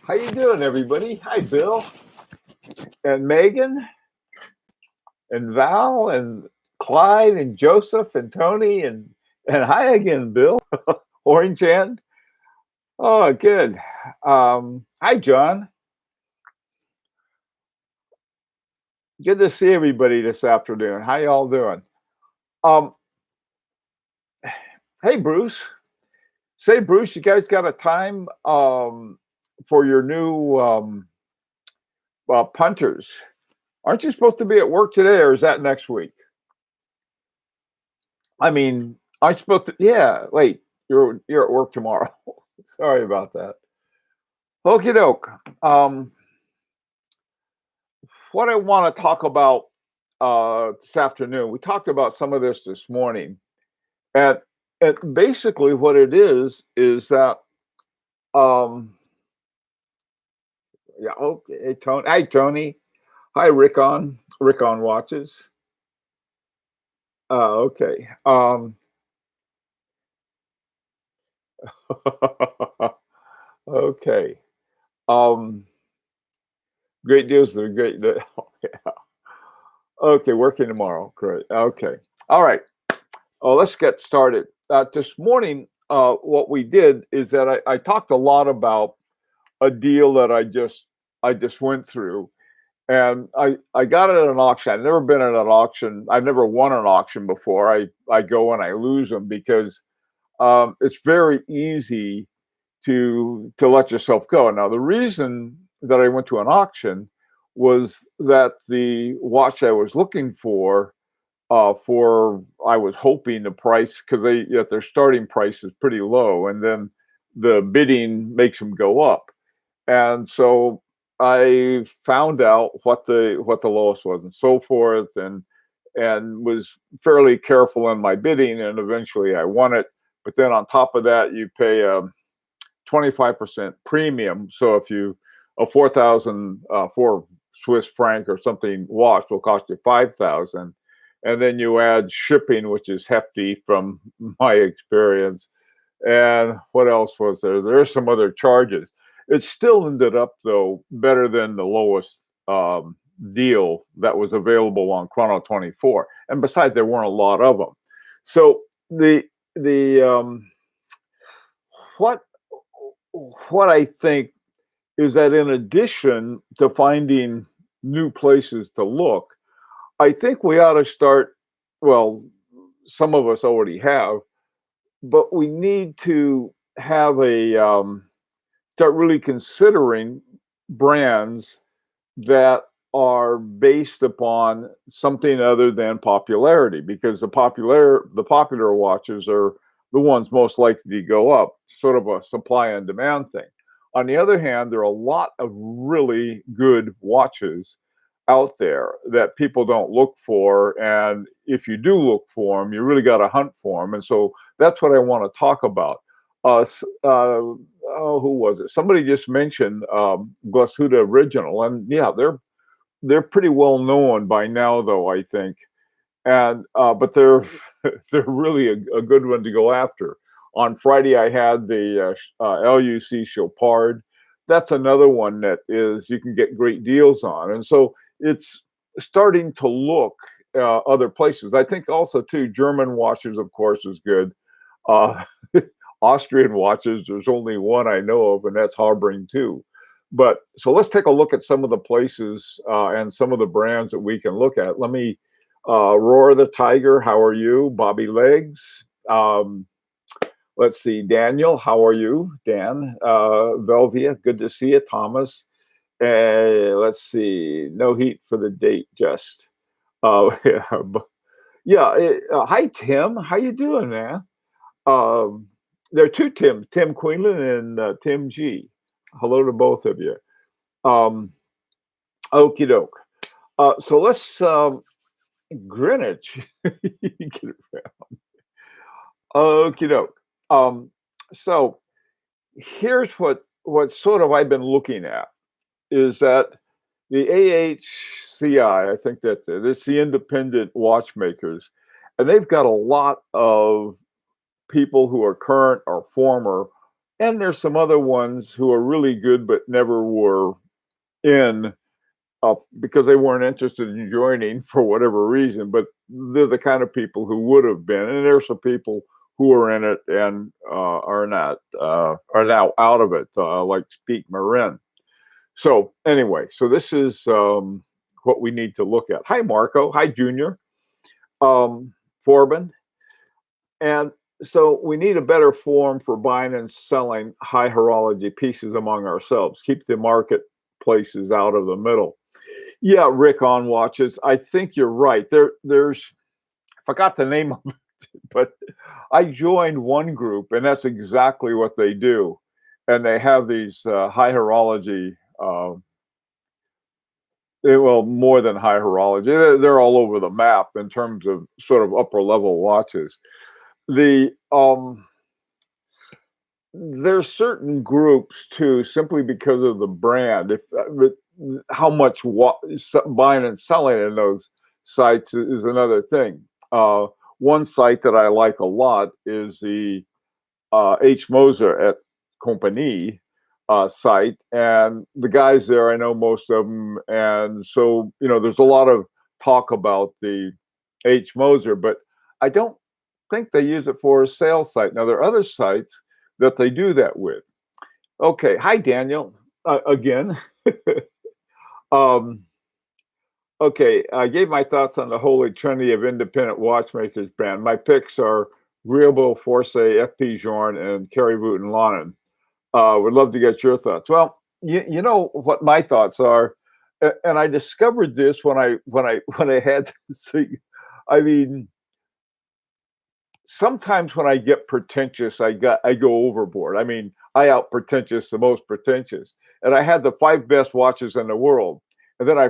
How you doing, everybody? Hi, Bill and Megan and Val and Clyde and Joseph and Tony and hi again, Bill. Orange Hand. Oh, good. Hi, John. Good to see everybody this afternoon. How y'all doing? Um, hey, Bruce. Say, Bruce, you guys got a time for your new punters? Aren't you supposed to be at work today, or is that next week? I mean, aren't you supposed to? Yeah. Wait, you're at work tomorrow. Sorry about that. Okie doke. What I want to talk about this afternoon, we talked about some of this morning, and basically what it is that um, yeah. Okay, hey, Tony. Hi, Tony. Hi, Rick on watches. Okay. Okay. Um, great deals are great. Yeah. Okay, working tomorrow. Great. Okay. All right. Oh, let's get started. This morning, what we did is that I talked a lot about a deal that I just went through, and I got it at an auction. I've never been at an auction. I've never won an auction before. I go and I lose them because it's very easy to let yourself go. Now, the reason that I went to an auction was that the watch I was looking for I was hoping the price because their starting price is pretty low, and then the bidding makes them go up. And so I found out what the lowest was and so forth, and was fairly careful in my bidding, and eventually I won it. But then on top of that, you pay a 25% premium. So if you a 4,000 4 Swiss franc or something watch will cost you 5,000, and then you add shipping, which is hefty from my experience. And what else was there? There's some other charges. It still ended up though better than the lowest deal that was available on Chrono 24. And besides, there weren't a lot of them. So the what what I think is that in addition to finding new places to look, I think we ought to start. Well, some of us already have, but we need to have a start really considering brands that are based upon something other than popularity, because the popular watches are the ones most likely to go up, sort of a supply and demand thing. On the other hand, there are a lot of really good watches out there that people don't look for, and if you do look for them, you really got to hunt for them. And so that's what I want to talk about. Who was it? Somebody just mentioned Glashütte Original, and yeah, they're pretty well known by now, though I think, and but they're they're really a good one to go after. On Friday, I had the LUC Chopard. That's another one that is you can get great deals on, and so it's starting to look other places. I think also too German watches, of course, is good. Uh, Austrian watches, there's only one I know of, and that's Habring too. But so let's take a look at some of the places and some of the brands that we can look at. Let me, Roar the Tiger, how are you? Bobby Legs. Let's see, Daniel, how are you? Dan, Velvia, good to see you. Thomas, let's see, no heat for the date, just. Yeah, hi, Tim. How you doing, man? Um, there are two Tim, Tim Quinlan and Tim G. Hello to both of you. Um, Okie doke. So let's Greenwich. Get it around. Okie doke. So here's what sort of I've been looking at is that the AHCI, I think that it's the independent watchmakers, and they've got a lot of people who are current or former And there's some other ones who are really good but never were in because they weren't interested in joining for whatever reason, but they're the kind of people who would have been. And there's some people who are in it and are not are now out of it, like Speak Marin. So anyway, so this is what we need to look at. Hi, Marco. Hi, Junior. Forbin. And so we need a better form for buying and selling high horology pieces among ourselves. Keep the marketplaces out of the middle. Yeah, Rick on watches. I think you're right. There's I forgot the name of it, but I joined one group, and that's exactly what they do. And they have these high horology. Well, more than high horology. They're all over the map in terms of sort of upper level watches. The There's certain groups too, simply because of the brand. If but how much buying and selling in those sites is another thing. One site that I like a lot is the H. Moser at Compagnie site, and the guys there, I know most of them, and so there's a lot of talk about the H. Moser, but I don't think they use it for a sales site. Now there are other sites that they do that with. Okay, hi Daniel, again. um, okay, I gave my thoughts on the holy trinity of independent watchmakers brand. My picks are Riabo, Force, FP Journe, and Kerry Woot and Lonan. Would love to get your thoughts. Well, you know what my thoughts are, and I discovered this when I had to see. I mean, sometimes when I get pretentious, I go overboard. I mean, I out pretentious the most pretentious, and I had the five best watches in the world, and then I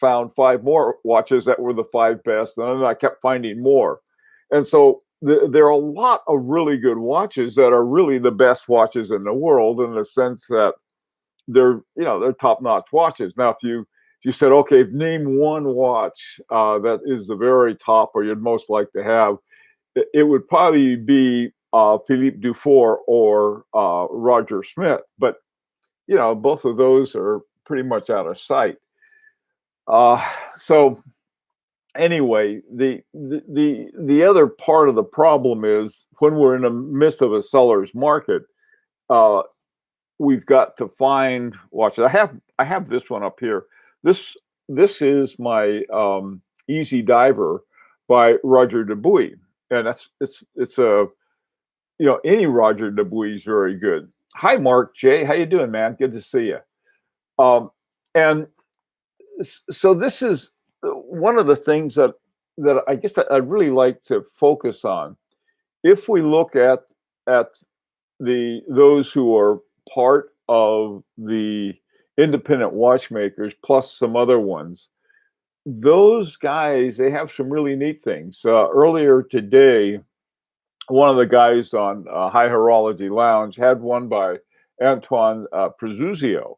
found five more watches that were the five best, and then I kept finding more, and so there are a lot of really good watches that are really the best watches in the world in the sense that they're top notch watches. Now, if you said, okay, name one watch that is the very top or you'd most like to have, it would probably be Philippe Dufour or Roger Smith, but both of those are pretty much out of sight. So anyway, the other part of the problem is when we're in the midst of a seller's market, uh, we've got to find watches. I have this one up here. This is my Easy Diver by Roger Dubuis, and it's a any Roger Dubuis is very good. Hi, Mark J. How you doing, man? Good to see you. Um, and so this is one of the things that I guess I'd really like to focus on. If we look at those who are part of the independent watchmakers plus some other ones, those guys, they have some really neat things. Earlier today, one of the guys on High Horology Lounge had one by Antoine Prezuzio,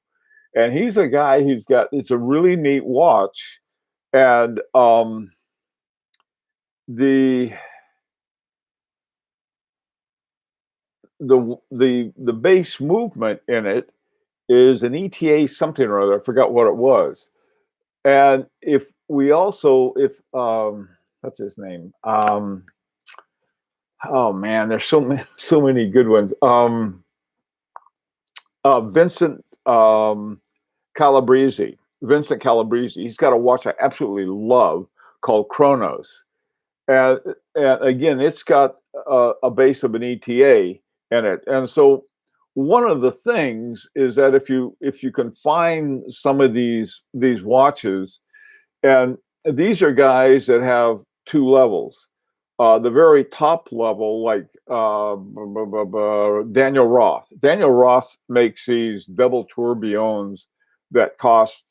and he's a guy who's got it's a really neat watch, and the the base movement in it is an ETA something or other. I forgot what it was. And if we also, if what's his name? Oh man, there's so many good ones. Vincent Calabrese. Vincent Calabrese. He's got a watch I absolutely love called Chronos, and again, it's got a base of an ETA in it, and so one of the things is that if you can find some of these watches, and these are guys that have two levels. The very top level, like Daniel Roth. Daniel Roth makes these double tourbillons that cost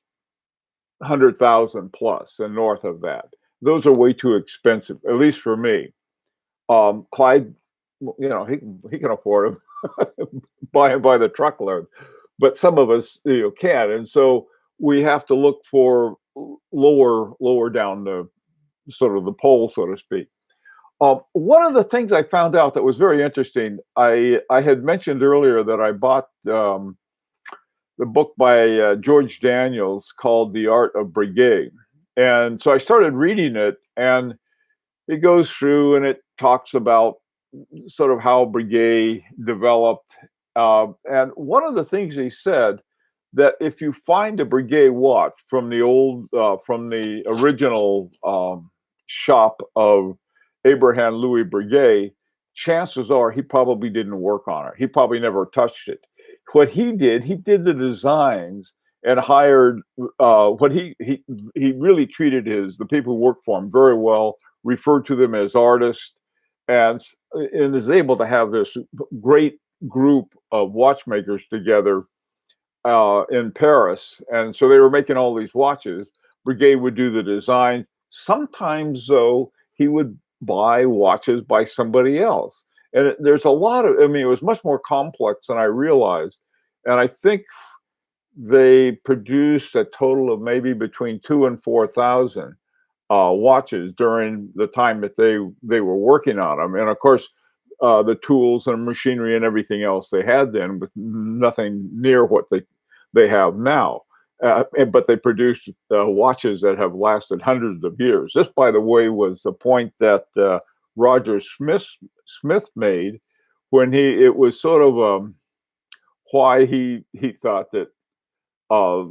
100,000 plus and north of that. Those are way too expensive, at least for me. Clyde, he can afford them, by the truckload, but some of us can't, and so we have to look for lower down the sort of the pole, so to speak. One of the things I found out that was very interesting, I had mentioned earlier that I bought the book by George Daniels called The Art of Breguet. And so I started reading it, and it goes through and it talks about sort of how Breguet developed. And one of the things he said that if you find a Breguet watch from the original shop of Abraham Louis Breguet, chances are he probably didn't work on it. He probably never touched it. What he did the designs and hired what he really treated the people who worked for him very well, referred to them as artists, and and is able to have this great group of watchmakers together in Paris, and so they were making all these watches. Breguet would do the design. Sometimes, though, he would buy watches by somebody else, and there's a lot of. I mean, it was much more complex than I realized, and I think they produced a total of maybe between 2 and 4 thousand watches during the time that they were working on them, and of course. The tools and machinery and everything else they had then, with nothing near what they have now. But they produced watches that have lasted hundreds of years. This, by the way, was the point that Roger Smith made when it was sort of why he thought that uh,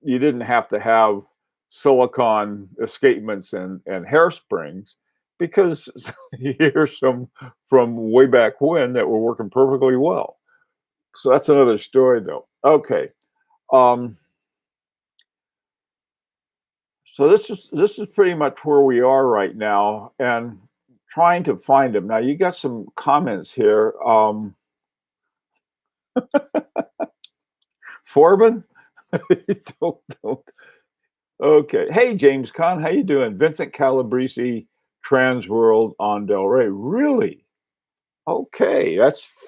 you didn't have to have silicon escapements and hairsprings because here's some from way back when that were working perfectly well. So that's another story, though. Okay. Um, so this is pretty much where we are right now, and trying to find them. Now you got some comments here. Forbin, don't. Okay. Hey, James Conn, how you doing? Vincent Calabrese, Transworld on Del Rey. Really? Okay.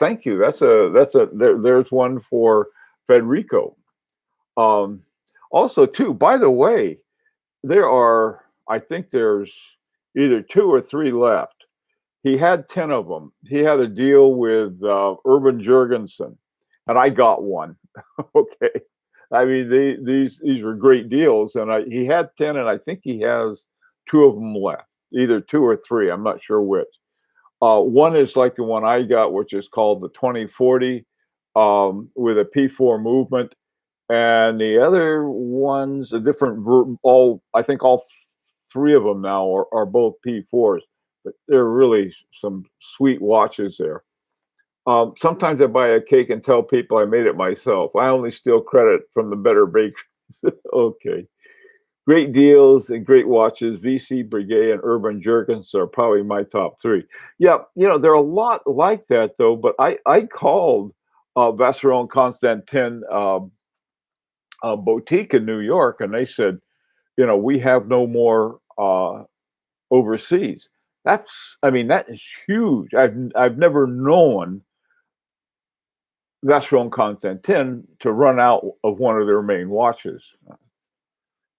Thank you. There's one for Federico. Um, Also, too, by the way, I think there's either two or three left. He had 10 of them. He had a deal with Urban Jurgensen, and I got one. Okay. I mean, these were great deals, and he had 10, and I think he has two of them left, either two or three. I'm not sure which. One is like the one I got, which is called the 2040 with a P4 movement, and the other one's a different all I think all three of them now are both P4s, but they're really some sweet watches there. Sometimes I buy a cake and tell people I made it myself. I only steal credit from the better bakers. Okay. Great deals and great watches. VC Breguet and Urban Jurgens are probably my top three. Yeah, there are a lot like that though. But I called Vacheron Constantin boutique in New York, and they said, we have no more overseas. I mean, that is huge. I've never known Vacheron Constantin to run out of one of their main watches.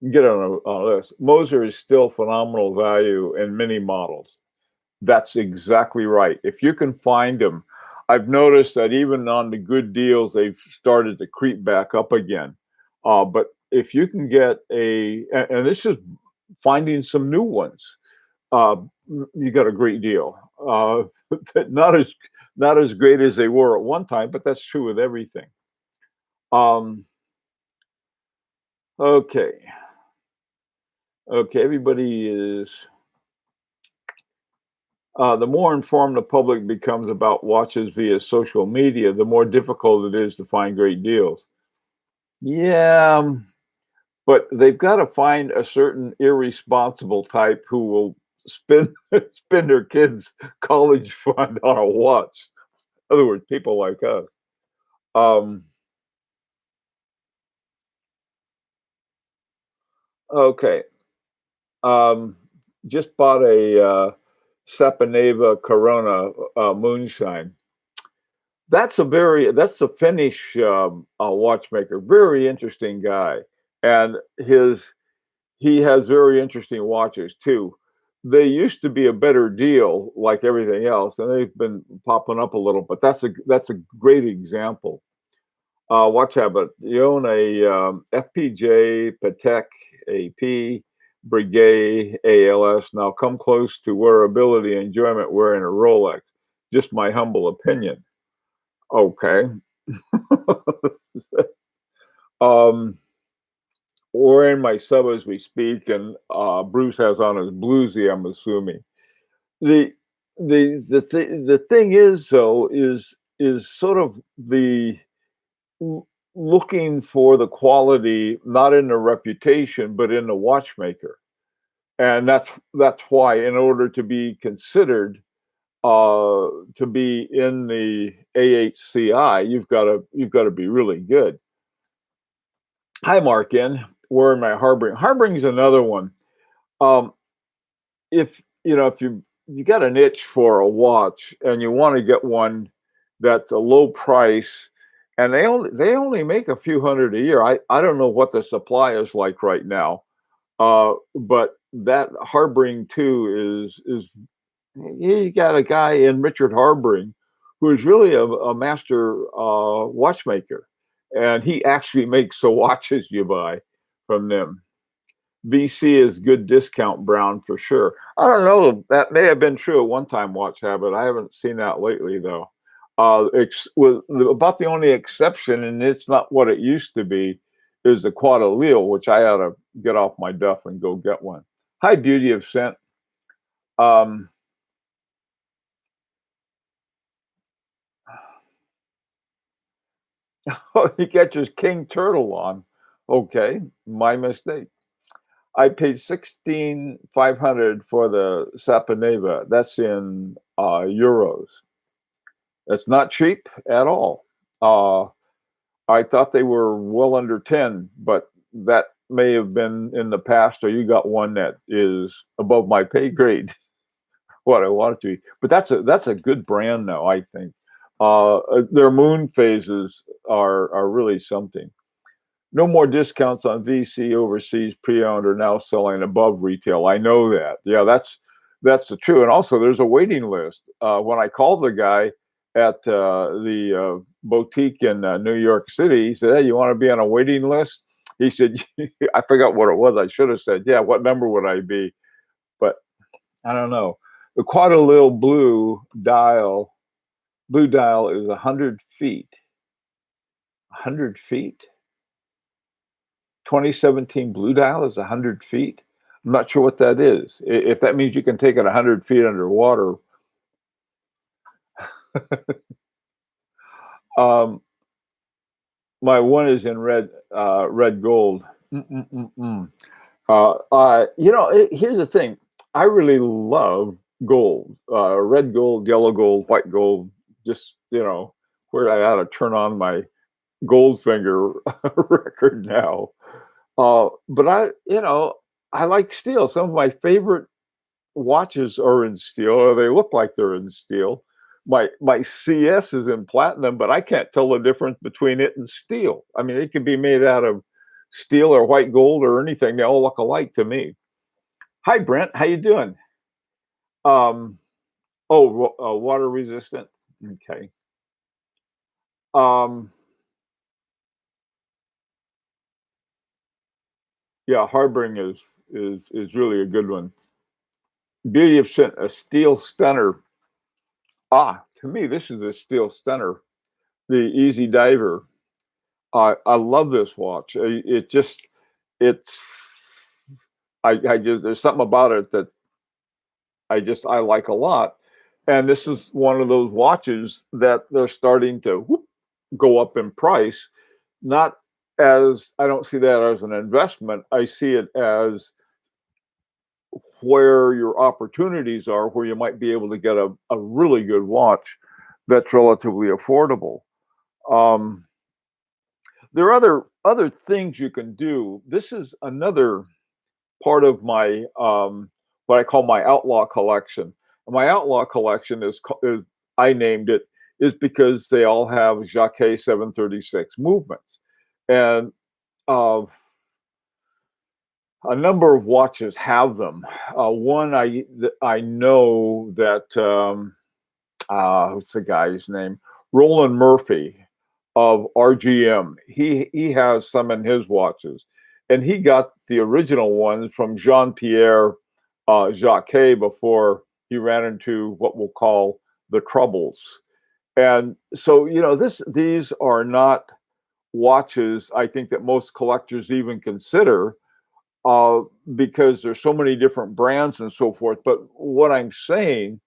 You get on a list. Moser is still phenomenal value in many models. That's exactly right. If you can find them, I've noticed that even on the good deals, they've started to creep back up again. But if you can get and this is finding some new ones, uh, you got a great deal. Not as great as they were at one time, but that's true with everything. Um, okay, okay. Everybody is. The more informed the public becomes about watches via social media, the more difficult it is to find great deals. Yeah, but they've got to find a certain irresponsible type who will spend spend their kids' college fund on a watch. In other words, people like us. Um, okay. Um, just bought a Sapaneva Corona moonshine. That's a Finnish watchmaker, very interesting guy, and he has very interesting watches too. they used to be a better deal like everything else, and they've been popping up a little, but that's a great example. Watch habit. You own a FPJ, Patek, AP, Breguet, ALS. Now come close to wearability and enjoyment wearing a Rolex. Just my humble opinion. Okay. um, wearing my sub as we speak, and Bruce has on his bluesy, I'm assuming. The the thing is though is sort of the looking for the quality, not in the reputation, but in the watchmaker. And that's why, in order to be considered to be in the AHCI, you've got to be really good. Hi, Markin. Wearing my Harbring. Harbring's another one. Um, if if you got an itch for a watch and you want to get one that's a low price, and they only make a few hundred a year. I don't know what the supply is like right now, but that Harbring 2 is you got a guy in Richard Harbring who is really a master watchmaker, and he actually makes the watches you buy from them. VC is good discount brown for sure. I don't know. That may have been true at one time, watch habit. I haven't seen that lately though. About the only exception, and it's not what it used to be, is the Quad Allele, which I ought to get off my duff and go get one. Hi, Beauty of Scent. Um, oh, he catches King Turtle on. Okay, my mistake. I paid 16,500 for the Saponeva. That's in euros. That's not cheap at all. Uh, I thought they were well under 10, but that may have been in the past, or you got one that is above my pay grade, what I want it to be. But that's a good brand now, I think. Their moon phases are really something. No more discounts on VC overseas pre-owned are now selling above retail. I know that. Yeah, that's the true. And also, there's a waiting list. When I called the guy at the boutique in New York City, he said, "Hey, you want to be on a waiting list?" He said, "I forgot what it was. I should have said, yeah. What number would I be?" But I don't know. The Quadrille blue dial is 100 feet. 100 feet. 2017 blue dial is 100 feet. I'm not sure what that is. If that means you can take it 100 feet underwater. um, my one is in red gold. Mm-mm-mm-mm. Here's the thing. I really love gold, red gold, yellow gold, white gold. Just where I ought to turn on my Goldfinger record now. But I like steel. Some of my favorite watches are in steel, or they look like they're in steel. My CS is in platinum, but I can't tell the difference between it and steel. I mean, it can be made out of steel or white gold or anything. They all look alike to me. Hi, Brent. How you doing? Um, water resistant. Okay. Um, yeah, Harbring is really a good one. Beauty of Scent, a steel stunner. To me, this is a steel stunner. The Easy Diver. I love this watch. It's I just there's something about it that I like a lot. And this is one of those watches that they're starting to go up in price. Not as I don't see that as an investment. I see it as where your opportunities are, where you might be able to get a really good watch that's relatively affordable. Um, there are other things you can do. This is another part of my what I call my outlaw collection. My outlaw collection is I named it is because they all have Jacquet 736 movements, and uh, a number of watches have them. One I know that what's the guy's name? Roland Murphy of RGM. He has some in his watches, and he got the original ones from Jean Pierre Jacquet before he ran into what we'll call the troubles. And so, these are not watches I think that most collectors even consider, uh, because there's so many different brands and so forth. But what I'm saying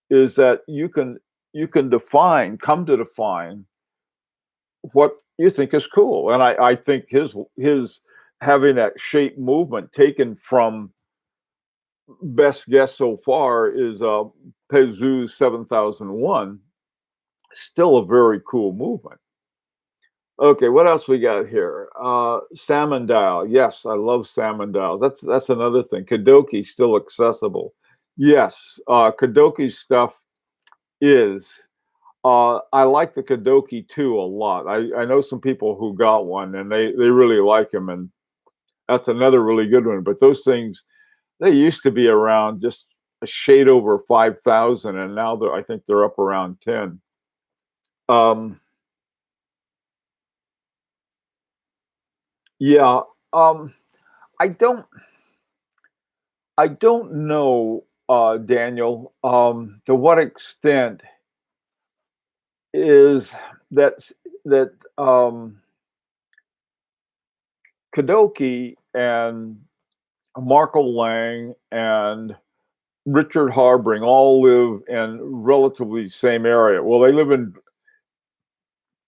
is that you can come to define what you think is cool. And I think his having that shape movement taken from best guess so far is Pezoux 7001, still a very cool movement. Okay, what else we got here? Salmon dial. Yes, I love salmon dials. That's another thing. Kadoki still accessible. Yes, Kadoki stuff is. I like the Kadoki 2 a lot. I know some people who got one and they really like them, and that's another really good one. But those things, they used to be around just a shade over 5,000, and now I think they're up around 10. Um, yeah, um, I don't I don't know, Daniel, to what extent is that Kadoki and Marco Lang and Richard Harbring all live in relatively same area. Well, they live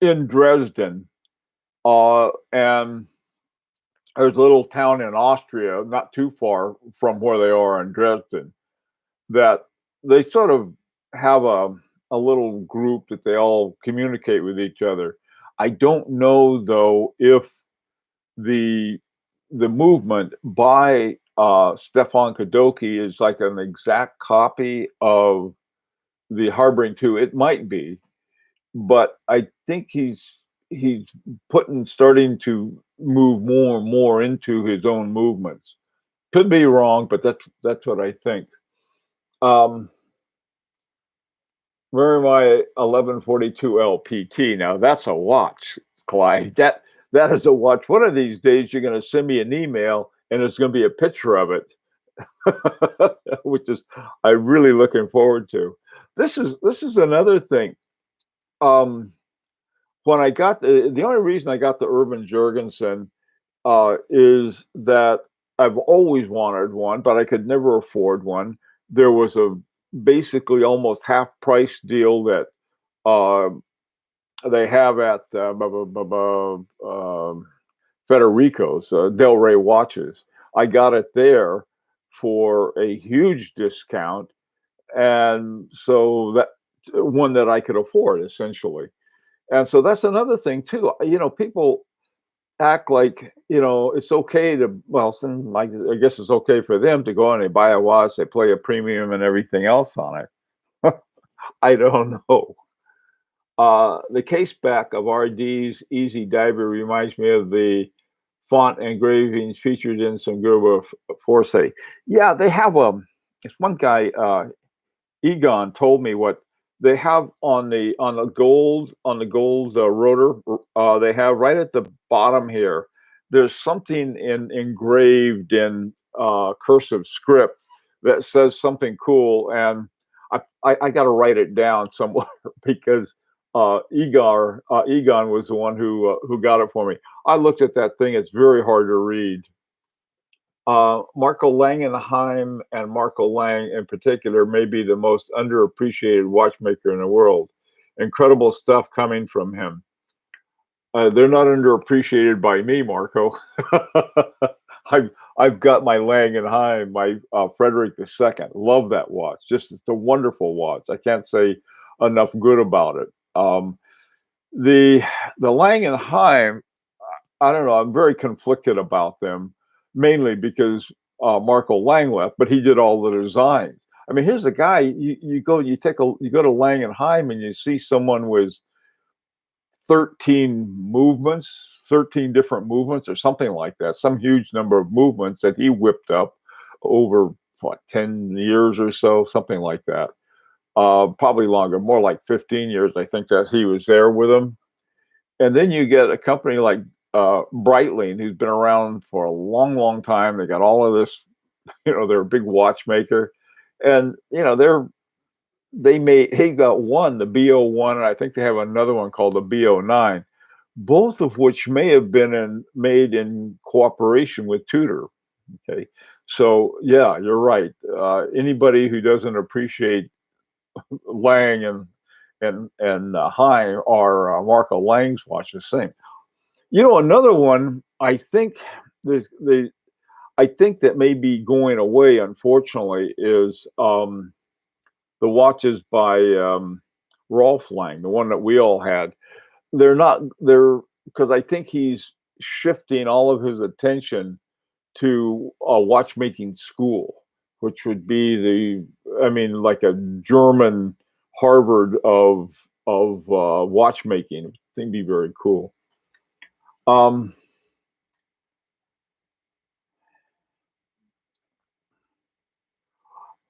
in Dresden, and there's a little town in Austria, not too far from where they are in Dresden, that they sort of have a little group that they all communicate with each other. I don't know though if the the movement by Stefan Kadoki is like an exact copy of the Harboring 2. It might be, but I think he's starting to move more and more into his own movements. Could be wrong, but that's what I think. Um, where my 1142 LPT? Now that's a watch, Clyde. That is a watch. One of these days, you're going to send me an email, and there's going to be a picture of it, which is I'm really looking forward to. This is another thing. Um, when I got the only reason I got the Urban Jurgensen is that I've always wanted one, but I could never afford one. There was a basically almost half price deal that uh, they have at Federico's Del Rey watches. I got it there for a huge discount, and so that one that I could afford essentially. And so that's another thing too. People act like it's okay to like I guess it's okay for them to go and they buy a watch, they play a premium and everything else on it. I don't know. The case back of RD's Easy Diver reminds me of the font engravings featured in some Gerber Force. Yeah, they have it's one guy, Egon told me what they have on the gold rotor. They have right at the bottom here. There's something engraved in cursive script that says something cool, and I got to write it down somewhere because Egon was the one who got it for me. I looked at that thing; it's very hard to read. Marco Langenheim and Marco Lang in particular may be the most underappreciated watchmaker in the world. Incredible stuff coming from him. They're not underappreciated by me, Marco. I've got my Langenheim, my Frederick II. Love that watch. Just it's a wonderful watch. I can't say enough good about it. The Langenheim, I don't know. I'm very conflicted about them, mainly because Marco Lang left, but he did all the designs. I mean, here's a guy. You go to Langenheim and you see someone with 13 movements, 13 different movements or something like that, some huge number of movements that he whipped up over what, 10 years or so, something like that. Probably longer, more like 15 years, I think, that he was there with them. And then you get a company like Breitling, who's been around for a long, long time. They got all of this, they're a big watchmaker. And, he got one, the BO1, and I think they have another one called the BO9, both of which may have been made in cooperation with Tudor. Okay. So, yeah, you're right. Anybody who doesn't appreciate Lang and High are Marco Lang's watches, same. Another one there's the I think that may be going away, unfortunately, is the watches by Rolf Lang, the one that we all had. They're because I think he's shifting all of his attention to a watchmaking school, which would be like a German Harvard of watchmaking. I think be very cool.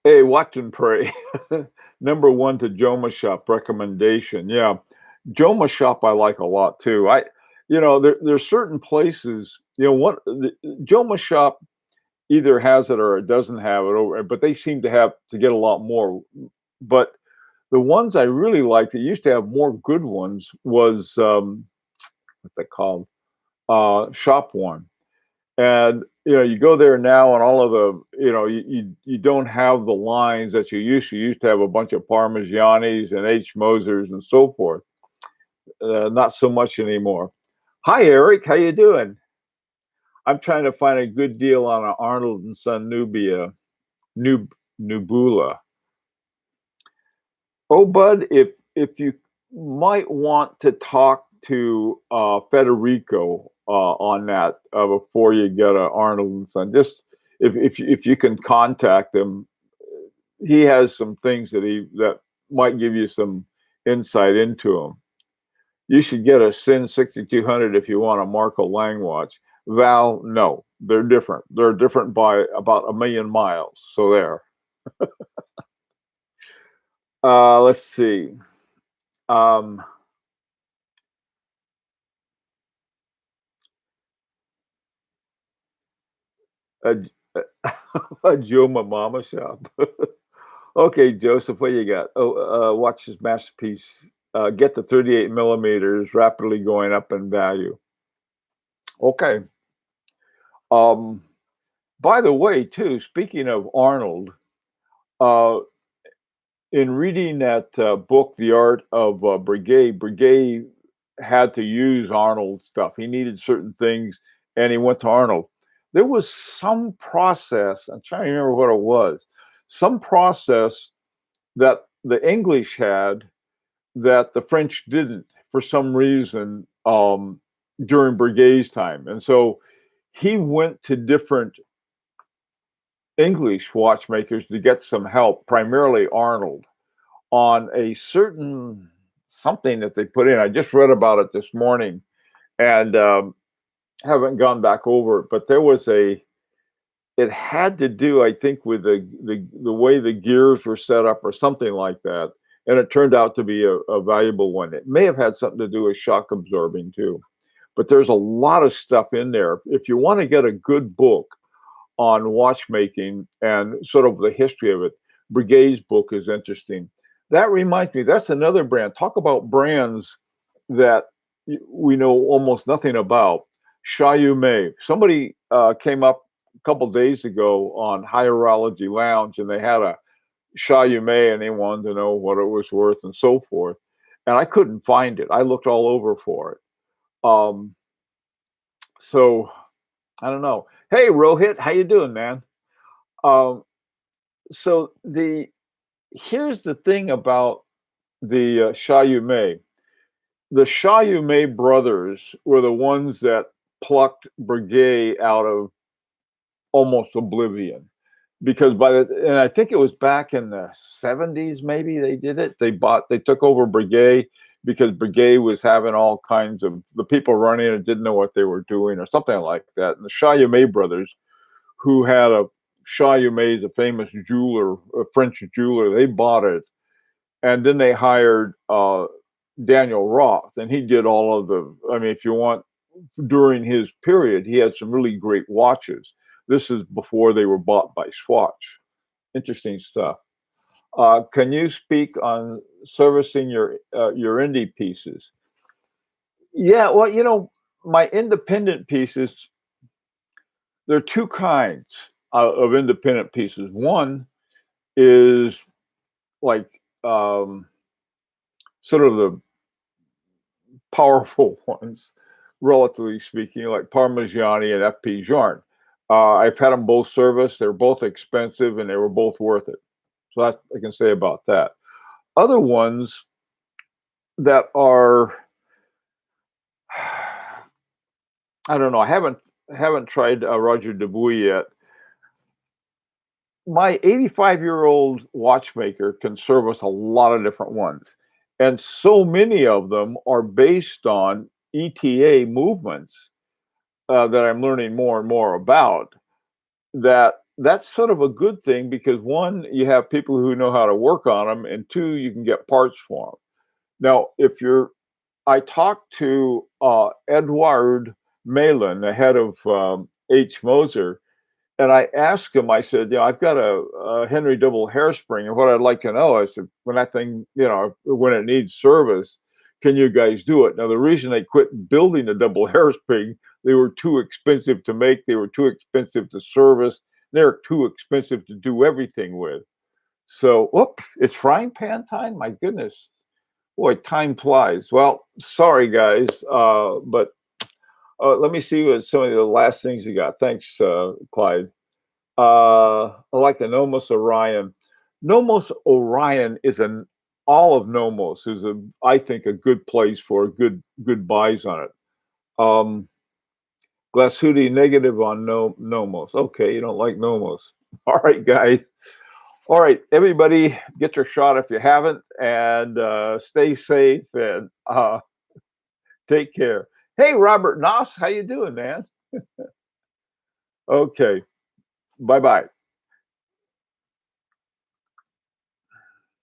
Hey, watch and pray. Number one to Joma Shop recommendation. Yeah, Joma Shop I like a lot too. There's certain places. What the Joma Shop either has it or it doesn't have it over, but they seem to have to get a lot more. But the ones I really liked that used to have more good ones was what they called Shop One. And you go there now, and all of the you don't have the lines that you used to. You used to have a bunch of Parmigianis and H. Mosers and so forth. Not so much anymore. Hi, Eric. How you doing? I'm trying to find a good deal on an Arnold and Son Nubula. Oh, bud, if you might want to talk to Federico on that before you get a Arnold and Son, just if you can contact him, he has some things that might give you some insight into him. You should get a Sin 6200 if you want a Marco Lang watch. Val, no, they're different. They're different by about 1,000,000 miles. So there. Let's see. Um, a, a Joe Mama shop. Okay, Joseph, what you got? Oh, watch this masterpiece. Get the 38 millimeters, rapidly going up in value. Okay. By the way, too, speaking of Arnold, uh, in reading that book, The Art of Breguet had to use Arnold stuff. He needed certain things, and he went to Arnold. There was some process, I'm trying to remember what it was, some process that the English had that the French didn't for some reason during Breguet's time. And so he went to different English watchmakers to get some help, primarily Arnold, on a certain something that they put in. I just read about it this morning and haven't gone back over it, but it had to do, I think, with the way the gears were set up or something like that. And it turned out to be a valuable one. It may have had something to do with shock absorbing too, but there's a lot of stuff in there. If you want to get a good book on watchmaking and sort of the history of it, Breguet's book is interesting. That reminds me, that's another brand. Talk about brands that we know almost nothing about. Chayume. Somebody came up a couple days ago on Horology Lounge, and they had a Chayume, and they wanted to know what it was worth and so forth. And I couldn't find it. I looked all over for it. So I don't know. Hey, Rohit, how you doing, man? Um, so here's the thing about the Chayume. The Chayume brothers were the ones that plucked Breguet out of almost oblivion, because and I think it was back in the 70s, maybe they did it. They took over Breguet because Breguet was having all kinds of the people running it didn't know what they were doing or something like that. And the Chaumet brothers, who had a Chaumet is a famous jeweler, a French jeweler, they bought it, and then they hired Daniel Roth, and he did all of the. I mean, if you want, during his period, he had some really great watches. This is before they were bought by Swatch. Interesting stuff. Can you speak on servicing your indie pieces? Yeah, well, my independent pieces, there are two kinds of independent pieces. One is like sort of the powerful ones, relatively speaking, like Parmigiani and FP Journe. I've had them both serviced. They're both expensive and they were both worth it. So that I can say about that. Other ones that are, I don't know. I haven't tried Roger Dubuis yet. My 85-year-old watchmaker can service a lot of different ones, and so many of them are based on ETA movements that I'm learning more and more about. That's sort of a good thing because one, you have people who know how to work on them, and two, you can get parts for them. Now, I talked to Edouard Malin, the head of H. Moser, and I asked him, I said, I've got a Henry double hairspring, and what I'd like to know, I said, when that thing, when it needs service, can you guys do it? Now, the reason they quit building the double hairspring, they were too expensive to make, they were too expensive to service, they're too expensive to do everything with. So, whoop, it's frying pan time? My goodness. Boy, time flies. Well, sorry, guys, but let me see what some of the last things you got. Thanks, Clyde. I like a Nomos Orion. Nomos Orion is an all of Nomos is I think a good place for good buys on it. Glasuti negative on Nomos. Okay, you don't like Nomos. All right, guys. All right, everybody, get your shot if you haven't, and stay safe and take care. Hey, Robert Noss, how you doing, man? Okay, bye bye.